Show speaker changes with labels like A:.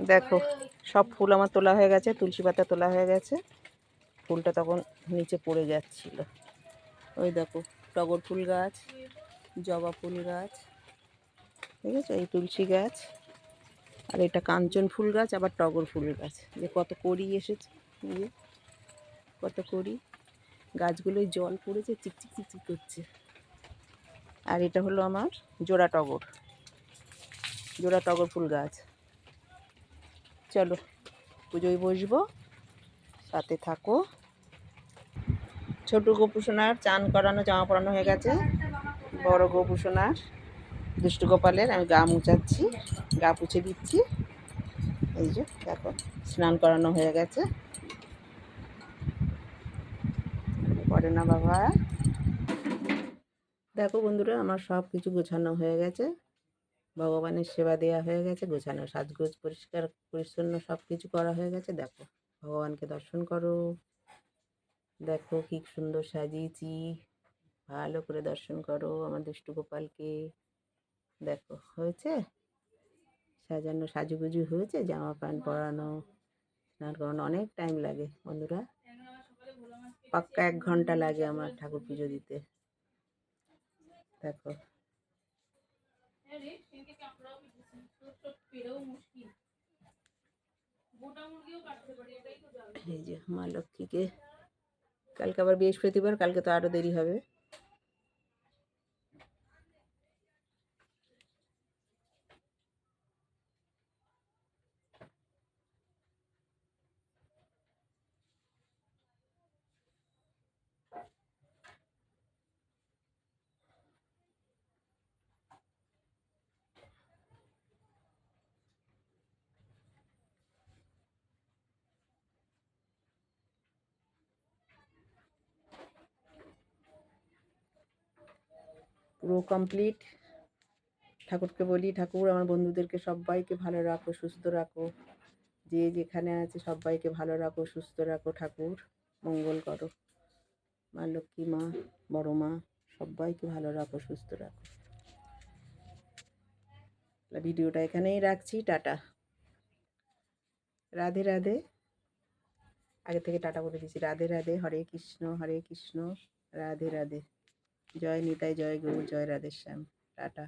A: দেখো সব ফুল আমার তোলা হয়ে গেছে, তুলসী পাতা তোলা হয়ে গেছে। ফুলটা তখন নিচে পড়ে যাচ্ছিল। ওই দেখো টগর ফুল গাছ, জবা ফুল গাছ, ঠিক আছে, এই তুলসী গাছ, আর এটা কাঞ্চন ফুল গাছ, আবার টগর ফুল গাছ। যে কত কড়ি এসেছে, এই যে কত কড়ি, গাছগুলোয় জল পড়েছে, চিকচিক চিকচিক করছে। আর এটা হলো আমার জোড়া টগর ফুল গাছ। চলো পুজোয় বসবো, সাথে থাকো। ছোট গোপুসোনার চান করানো, জামা পরানো হয়ে গেছে। বড় গোপুসোনার, দুষ্টু গোপালের আমি গা মুছাচ্ছি, গা পুছে দিচ্ছি। এই যে দেখো স্নান করানো হয়ে গেছে, পরে না বাবা। দেখো বন্ধুরা, আমার সব কিছু গোছানো হয়ে গেছে, ভগবানের সেবা দেওয়া হয়ে গেছে, গোছানো সাজগোজ পরিষ্কার পরিচ্ছন্ন সব কিছু করা হয়ে গেছে। দেখো ভগবানকে দর্শন করো, দেখো কি সুন্দর সাজিয়েছি, ভালো করে দর্শন করো আমার দুষ্টু গোপালকে। দেখো হয়েছে সাজানো, সাজুগুজু হয়েছে, জামা প্যান্ট পরানো, স্নান করানো অনেক টাইম লাগে বন্ধুরা, পাক্কা 1 ঘন্টা লাগে আমার ঠাকুর পুজো দিতে। দেখো এই যে মা লক্ষ্মীকে, কালকে আবার বৃহস্পতিবার, কালকে তো আরো দেরি হবে। পুরো কমপ্লিট। ঠাকুরকে বলি, ঠাকুর আমার বন্ধুদেরকে সবাইকে ভালো রাখো, সুস্থ রাখো, যে যেখানে আছে সবাইকে ভালো রাখো, সুস্থ রাখো, ঠাকুর মঙ্গল করো। মা লক্ষ্মী, মা বড় মা সবাইকে ভালো রাখো, সুস্থ রাখো। ভিডিওটা এখানেই রাখছি, টাটা, রাধে রাধে। আগে থেকে টাটা বলে দিচ্ছি, রাধে রাধে, হরে কৃষ্ণ রাধে রাধে, জয় নিতাই, জয় গৌর, জয় রাধেশ্যাম, টাটা।